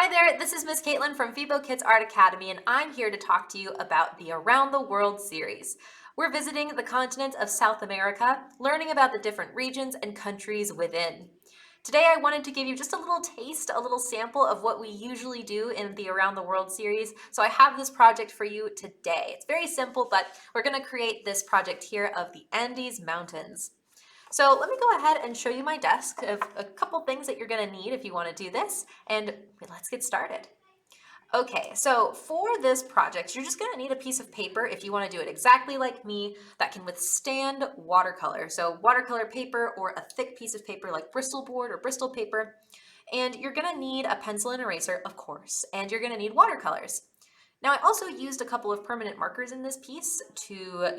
Hi there, this is Miss Caitlin from Fibo Kids Art Academy, and I'm here to talk to you about the Around the World series. We're visiting the continent of South America, learning about the different regions and countries within. Today I wanted to give you just a little taste, a little sample of what we usually do in the Around the World series. So I have this project for you today. It's very simple, but we're going to create this project here of the Andes Mountains. So let me go ahead and show you my desk of a couple things that you're going to need if you want to do this, and let's get started. Okay, so for this project, you're just going to need a piece of paper if you want to do it exactly like me that can withstand watercolor. So watercolor paper or a thick piece of paper like Bristol board or Bristol paper. And you're going to need a pencil and eraser, of course, and you're going to need watercolors. Now, I also used a couple of permanent markers in this piece to,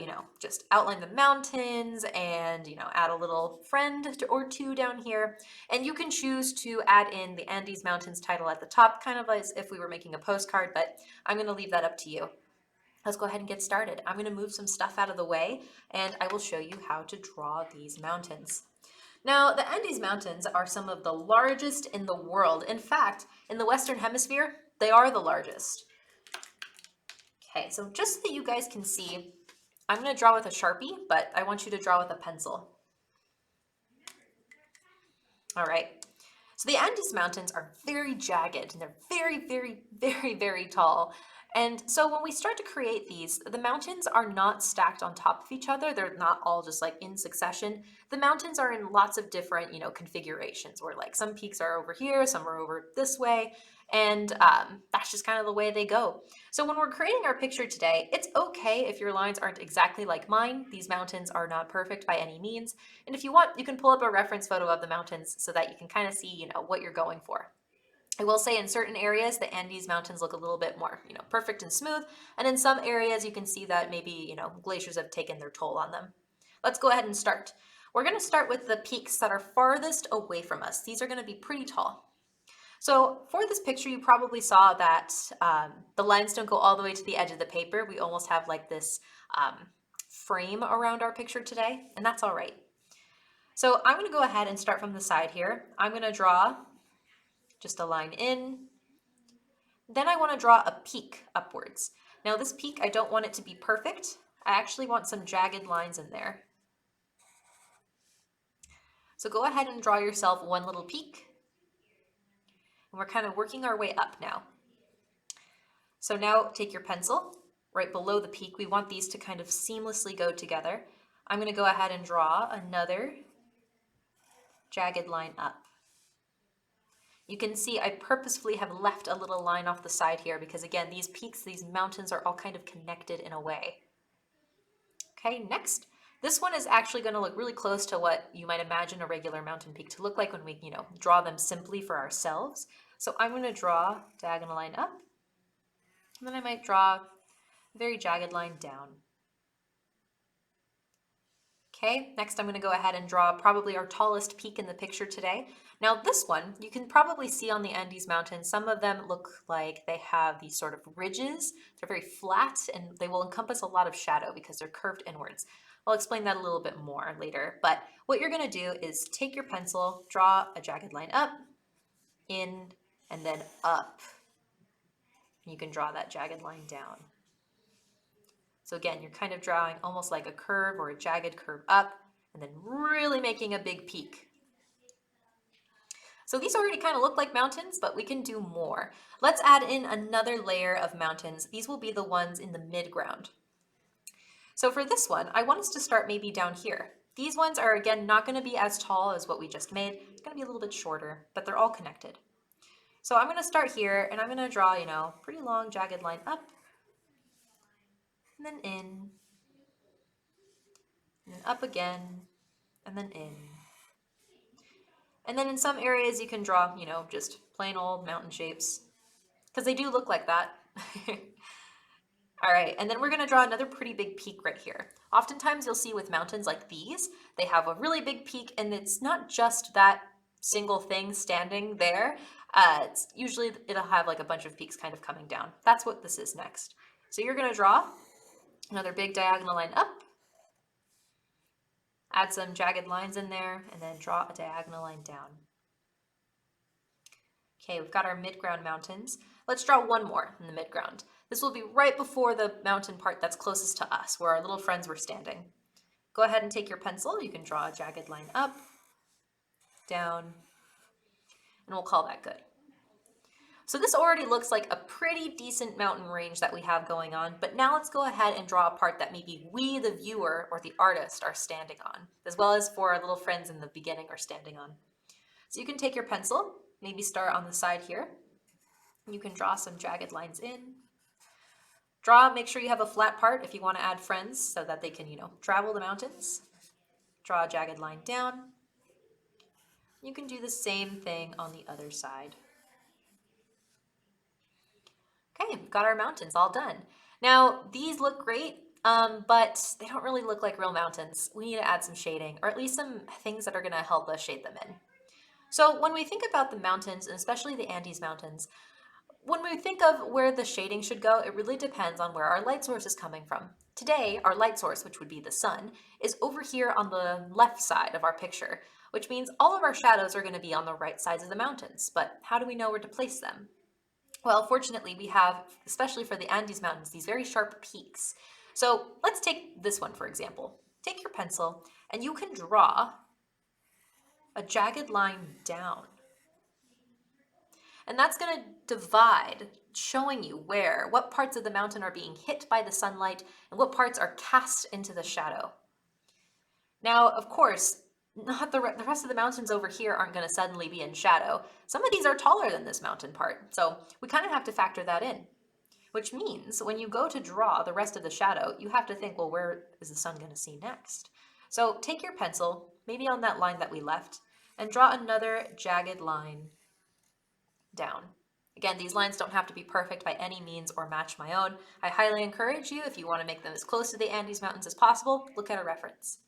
just outline the mountains and, add a little friend or two down here. And you can choose to add in the Andes Mountains title at the top, kind of as if we were making a postcard, but I'm going to leave that up to you. Let's go ahead and get started. I'm going to move some stuff out of the way, and I will show you how to draw these mountains. Now, the Andes Mountains are some of the largest in the world. In fact, in the Western Hemisphere, they are the largest. Okay, so just so that you guys can see, I'm going to draw with a Sharpie, but I want you to draw with a pencil. All right. So the Andes Mountains are very jagged and they're very, very, very, very tall. And so when we start to create these, the mountains are not stacked on top of each other. They're not all just like in succession. The mountains are in lots of different, configurations where like some peaks are over here, some are over this way. And that's just kind of the way they go. So when we're creating our picture today, it's okay if your lines aren't exactly like mine. These mountains are not perfect by any means. And if you want, you can pull up a reference photo of the mountains so that you can kind of see, what you're going for. I will say in certain areas, the Andes Mountains look a little bit more, perfect and smooth. And in some areas, you can see that maybe, glaciers have taken their toll on them. Let's go ahead and start. We're going to start with the peaks that are farthest away from us. These are going to be pretty tall. So for this picture, you probably saw that the lines don't go all the way to the edge of the paper. We almost have like this frame around our picture today, and that's all right. So I'm going to go ahead and start from the side here. I'm going to draw just a line in. Then I want to draw a peak upwards. Now this peak, I don't want it to be perfect. I actually want some jagged lines in there. So go ahead and draw yourself one little peak. And we're kind of working our way up now. So now take your pencil right below the peak. We want these to kind of seamlessly go together. I'm going to go ahead and draw another jagged line up. You can see I purposefully have left a little line off the side here because again, these peaks, these mountains are all kind of connected in a way. Okay, next. This one is actually going to look really close to what you might imagine a regular mountain peak to look like when we, draw them simply for ourselves. So I'm going to draw a diagonal line up, and then I might draw a very jagged line down. Okay, next I'm going to go ahead and draw probably our tallest peak in the picture today. Now this one, you can probably see on the Andes Mountains, some of them look like they have these sort of ridges. They're very flat and they will encompass a lot of shadow because they're curved inwards. I'll explain that a little bit more later, but what you're going to do is take your pencil, draw a jagged line up, in, and then up. You can draw that jagged line down. So again, you're kind of drawing almost like a curve or a jagged curve up, and then really making a big peak. So these already kind of look like mountains, but we can do more. Let's add in another layer of mountains. These will be the ones in the midground. So for this one, I want us to start maybe down here. These ones are, again, not going to be as tall as what we just made. It's going to be a little bit shorter, but they're all connected. So I'm going to start here, and I'm going to draw, pretty long jagged line up, and then in, and then up again, and then in. And then in some areas you can draw, just plain old mountain shapes, because they do look like that. All right, and then we're going to draw another pretty big peak right here. Oftentimes you'll see with mountains like these, they have a really big peak, and it's not just that single thing standing there. Usually it'll have like a bunch of peaks kind of coming down. That's what this is next. So you're going to draw another big diagonal line up, add some jagged lines in there, and then draw a diagonal line down. Okay, we've got our mid-ground mountains. Let's draw one more in the mid-ground. This will be right before the mountain part that's closest to us, where our little friends were standing. Go ahead and take your pencil. You can draw a jagged line up, down, and we'll call that good. So this already looks like a pretty decent mountain range that we have going on, but now let's go ahead and draw a part that maybe we, the viewer, or the artist are standing on, as well as for our little friends in the beginning are standing on. So you can take your pencil, maybe start on the side here. You can draw some jagged lines in. Make sure you have a flat part if you want to add friends so that they can, travel the mountains. Draw a jagged line down. You can do the same thing on the other side. Okay, we've got our mountains all done. Now, these look great, but they don't really look like real mountains. We need to add some shading, or at least some things that are going to help us shade them in. So when we think about the mountains, and especially the Andes Mountains, when we think of where the shading should go, it really depends on where our light source is coming from. Today, our light source, which would be the sun, is over here on the left side of our picture, which means all of our shadows are going to be on the right sides of the mountains. But how do we know where to place them? Well, fortunately, we have, especially for the Andes Mountains, these very sharp peaks. So let's take this one, for example. Take your pencil, and you can draw a jagged line down. And that's going to divide, showing you what parts of the mountain are being hit by the sunlight and what parts are cast into the shadow. Now, of course, not the rest of the mountains over here aren't going to suddenly be in shadow. Some of these are taller than this mountain part, so we kind of have to factor that in. Which means when you go to draw the rest of the shadow, you have to think, well, where is the sun going to see next? So take your pencil, maybe on that line that we left, and draw another jagged line down. Again, these lines don't have to be perfect by any means or match my own. I highly encourage you, if you want to make them as close to the Andes Mountains as possible, look at a reference.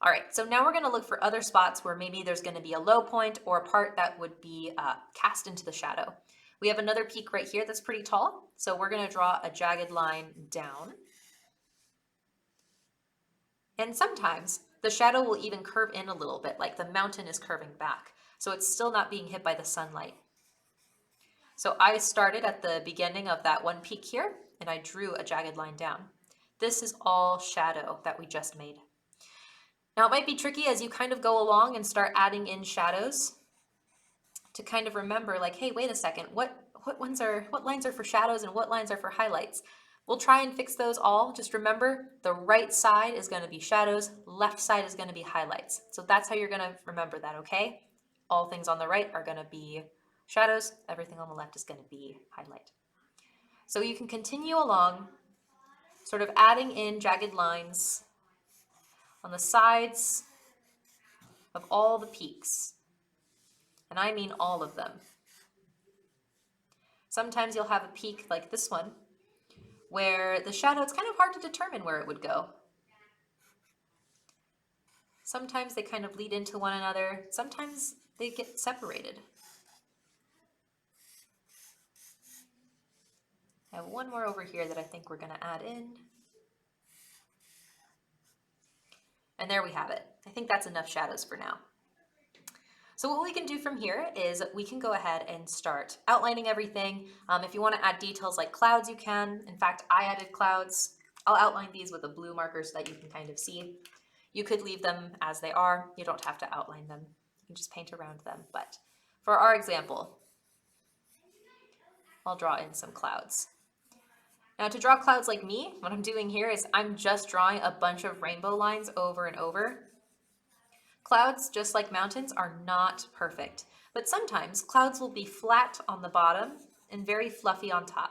All right, so now we're going to look for other spots where maybe there's going to be a low point or a part that would be cast into the shadow. We have another peak right here that's pretty tall, so we're going to draw a jagged line down. And sometimes the shadow will even curve in a little bit, like the mountain is curving back, so it's still not being hit by the sunlight. So I started at the beginning of that one peak here, and I drew a jagged line down. This is all shadow that we just made. Now it might be tricky as you kind of go along and start adding in shadows to kind of remember, like, hey, wait a second, what lines are for shadows and what lines are for highlights? We'll try and fix those all. Just remember, the right side is going to be shadows, left side is going to be highlights. So that's how you're going to remember that, okay? All things on the right are going to be shadows, everything on the left is going to be highlight. So you can continue along, sort of adding in jagged lines on the sides of all the peaks. And I mean all of them. Sometimes you'll have a peak like this one, where the shadow, it's kind of hard to determine where it would go. Sometimes they kind of lead into one another. Sometimes they get separated. I have one more over here that I think we're going to add in. And there we have it. I think that's enough shadows for now. So what we can do from here is we can go ahead and start outlining everything. If you want to add details like clouds, you can. In fact, I added clouds. I'll outline these with a blue marker so that you can kind of see. You could leave them as they are. You don't have to outline them. You can just paint around them. But for our example, I'll draw in some clouds. Now to draw clouds like me, what I'm doing here is I'm just drawing a bunch of rainbow lines over and over. Clouds, just like mountains, are not perfect, but sometimes clouds will be flat on the bottom and very fluffy on top.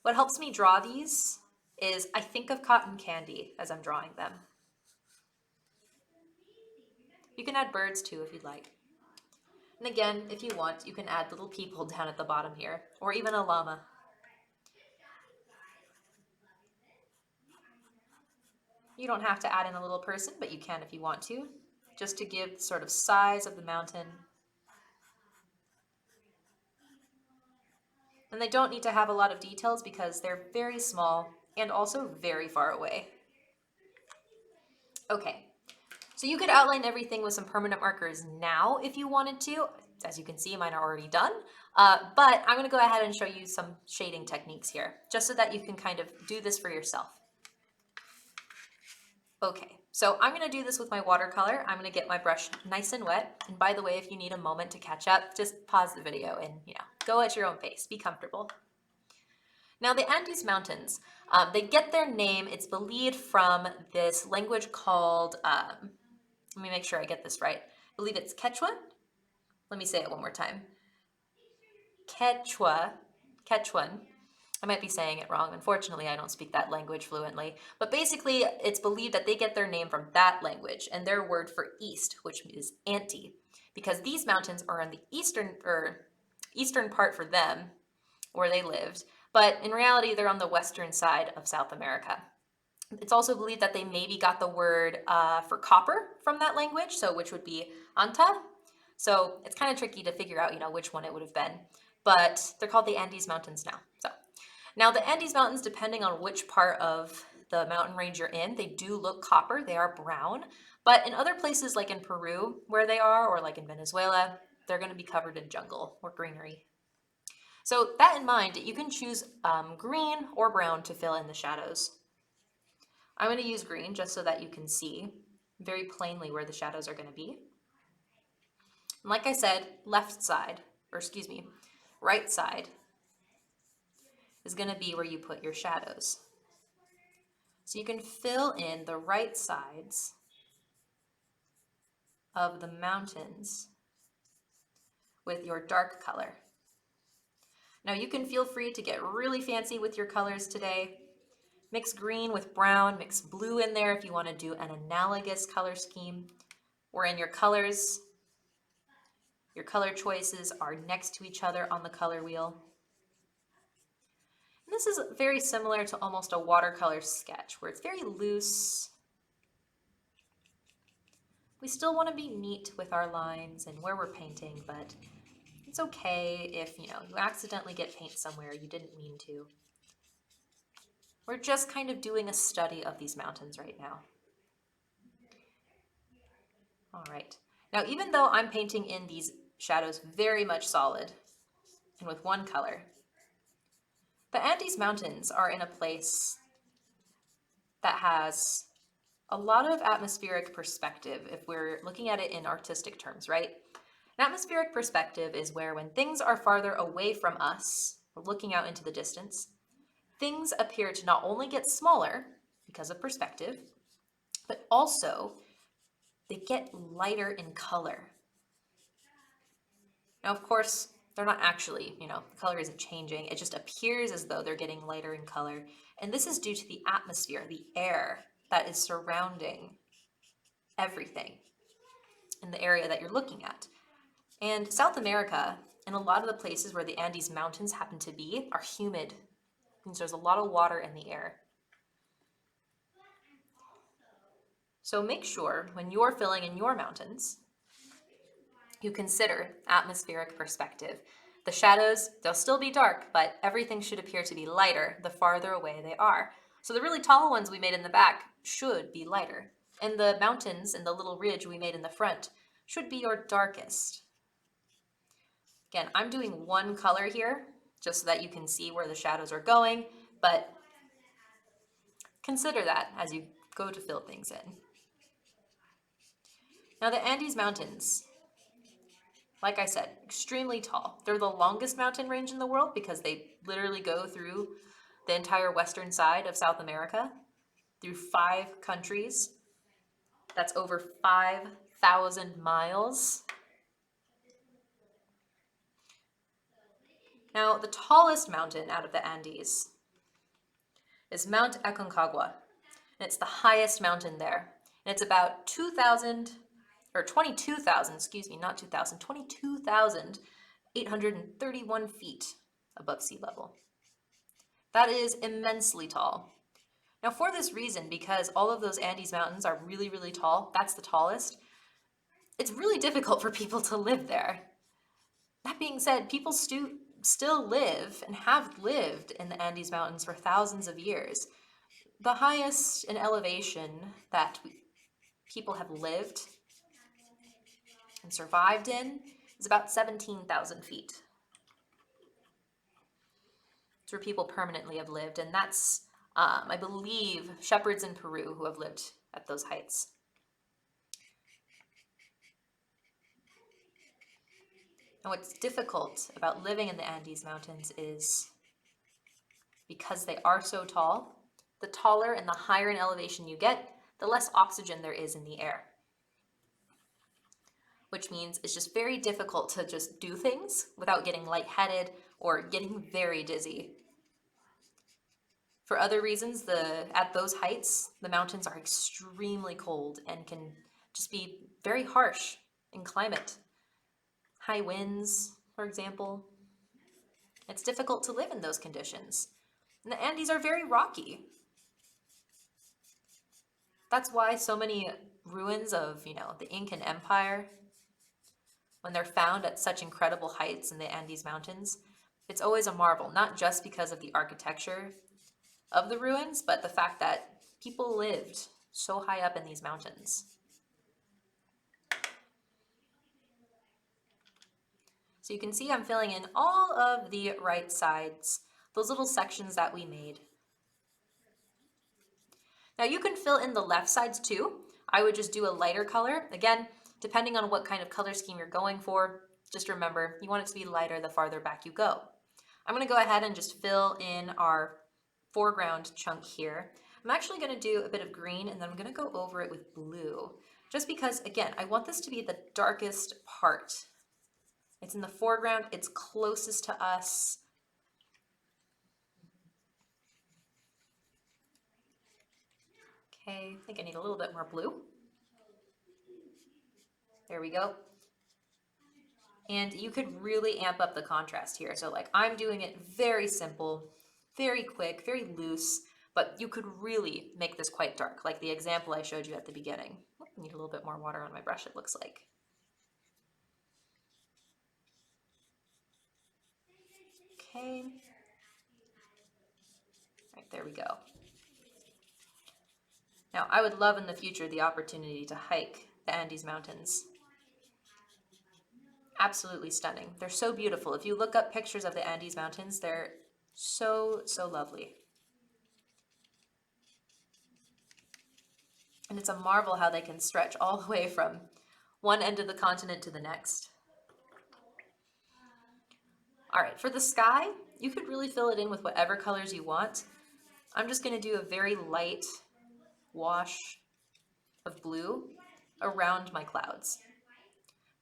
What helps me draw these is I think of cotton candy as I'm drawing them. You can add birds too if you'd like. And again, if you want, you can add little people down at the bottom here, or even a llama. You don't have to add in a little person, but you can if you want to, just to give the sort of size of the mountain. And they don't need to have a lot of details because they're very small and also very far away. Okay, so you could outline everything with some permanent markers now if you wanted to. As you can see, mine are already done, but I'm gonna go ahead and show you some shading techniques here, just so that you can kind of do this for yourself. Okay, so I'm gonna do this with my watercolor. I'm gonna get my brush nice and wet. And by the way, if you need a moment to catch up, just pause the video and go at your own pace, be comfortable. Now the Andes Mountains, they get their name, it's believed, from this language called, let me make sure I get this right. I believe it's Quechua. Let me say it one more time. Quechuan. I might be saying it wrong. Unfortunately, I don't speak that language fluently. But basically, it's believed that they get their name from that language and their word for east, which is anti, because these mountains are on the eastern part for them, where they lived. But in reality, they're on the western side of South America. It's also believed that they maybe got the word for copper from that language, so which would be anta. So it's kind of tricky to figure out, which one it would have been. But they're called the Andes Mountains now. So now the Andes Mountains, depending on which part of the mountain range you're in, they do look copper. They are brown. But in other places like in Peru, where they are, or like in Venezuela, they're going to be covered in jungle or greenery. So that in mind, you can choose green or brown to fill in the shadows. I'm going to use green just so that you can see very plainly where the shadows are going to be. And like I said, right side is going to be where you put your shadows. So you can fill in the right sides of the mountains with your dark color. Now you can feel free to get really fancy with your colors today. Mix green with brown, mix blue in there if you want to do an analogous color scheme. Wherein your color choices are next to each other on the color wheel. And this is very similar to almost a watercolor sketch, where it's very loose. We still want to be neat with our lines and where we're painting, but it's okay if you accidentally get paint somewhere you didn't mean to. We're just kind of doing a study of these mountains right now. All right. Now, even though I'm painting in these shadows very much solid and with one color, the Andes Mountains are in a place that has a lot of atmospheric perspective if we're looking at it in artistic terms, right? An atmospheric perspective is where when things are farther away from us, we're looking out into the distance, things appear to not only get smaller because of perspective, but also they get lighter in color. Now, of course, they're not actually, the color isn't changing. It just appears as though they're getting lighter in color. And this is due to the atmosphere, the air that is surrounding everything in the area that you're looking at. And South America, and a lot of the places where the Andes Mountains happen to be, are humid. It means there's a lot of water in the air. So make sure when you're filling in your mountains, you consider atmospheric perspective. The shadows, they'll still be dark, but everything should appear to be lighter the farther away they are. So the really tall ones we made in the back should be lighter. And the mountains and the little ridge we made in the front should be your darkest. Again, I'm doing one color here just so that you can see where the shadows are going, but consider that as you go to fill things in. Now the Andes Mountains, like I said, extremely tall. They're the longest mountain range in the world because they literally go through the entire western side of South America, through 5 countries. That's over 5,000 miles. Now, the tallest mountain out of the Andes is Mount Aconcagua, and it's the highest mountain there. And it's about 22,831 feet above sea level. That is immensely tall. Now for this reason, because all of those Andes mountains are really, really tall, that's the tallest, it's really difficult for people to live there. That being said, people still live and have lived in the Andes Mountains for thousands of years. The highest in elevation that people have lived and survived in is about 17,000 feet. It's where people permanently have lived, and that's, I believe, shepherds in Peru who have lived at those heights. And what's difficult about living in the Andes Mountains is because they are so tall, the taller and the higher in elevation you get, the less oxygen there is in the air. Which means it's just very difficult to just do things without getting lightheaded or getting very dizzy. For other reasons, at those heights, the mountains are extremely cold and can just be very harsh in climate. High winds, for example. It's difficult to live in those conditions. And the Andes are very rocky. That's why so many ruins of, the Incan Empire, when they're found at such incredible heights in the Andes Mountains, it's always a marvel, not just because of the architecture of the ruins, but the fact that people lived so high up in these mountains. So you can see I'm filling in all of the right sides, those little sections that we made. Now you can fill in the left sides too. I would just do a lighter color. Again, depending on what kind of color scheme you're going for, just remember, you want it to be lighter the farther back you go. I'm gonna go ahead and just fill in our foreground chunk here. I'm actually gonna do a bit of green and then I'm gonna go over it with blue. Just because, again, I want this to be the darkest part. It's in the foreground, it's closest to us. Okay, I think I need a little bit more blue. There we go. And you could really amp up the contrast here. So like I'm doing it very simple, very quick, very loose, but you could really make this quite dark, like the example I showed you at the beginning. I need a little bit more water on my brush, it looks like. Okay. Right, there we go. Now, I would love in the future the opportunity to hike the Andes Mountains. Absolutely stunning. They're so beautiful. If you look up pictures of the Andes Mountains, they're so, so lovely. And it's a marvel how they can stretch all the way from one end of the continent to the next. All right, for the sky, you could really fill it in with whatever colors you want. I'm just gonna do a very light wash of blue around my clouds.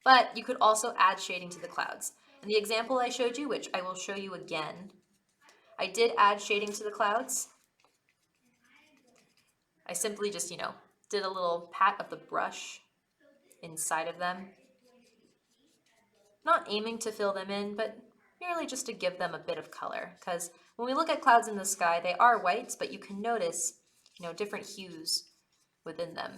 But you could also add shading to the clouds. In the example I showed you, which I will show you again, I did add shading to the clouds. I simply just, did a little pat of the brush inside of them. Not aiming to fill them in, but merely just to give them a bit of color. Because when we look at clouds in the sky, they are white, but you can notice, different hues within them,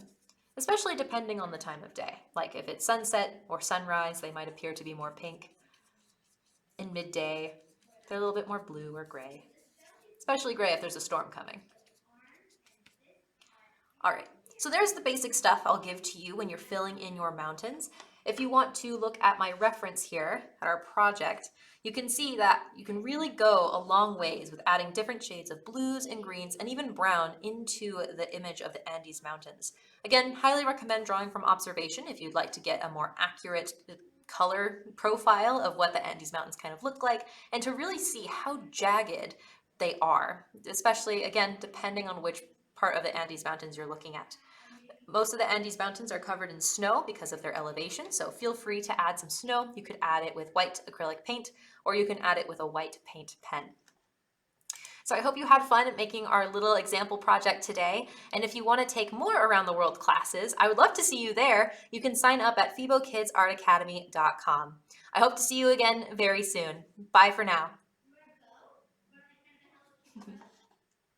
especially depending on the time of day. Like if it's sunset or sunrise, they might appear to be more pink. In midday, they're a little bit more blue or gray, especially gray if there's a storm coming. All right, so there's the basic stuff I'll give to you when you're filling in your mountains. If you want to look at my reference here at our project, you can see that you can really go a long ways with adding different shades of blues and greens and even brown into the image of the Andes Mountains. Again, highly recommend drawing from observation if you'd like to get a more accurate color profile of what the Andes Mountains kind of look like and to really see how jagged they are, especially, again, depending on which part of the Andes Mountains you're looking at. Most of the Andes Mountains are covered in snow because of their elevation, so feel free to add some snow. You could add it with white acrylic paint, or you can add it with a white paint pen. So I hope you had fun making our little example project today, and if you want to take more Around the World classes, I would love to see you there. You can sign up at FiboKidsArtAcademy.com. I hope to see you again very soon. Bye for now.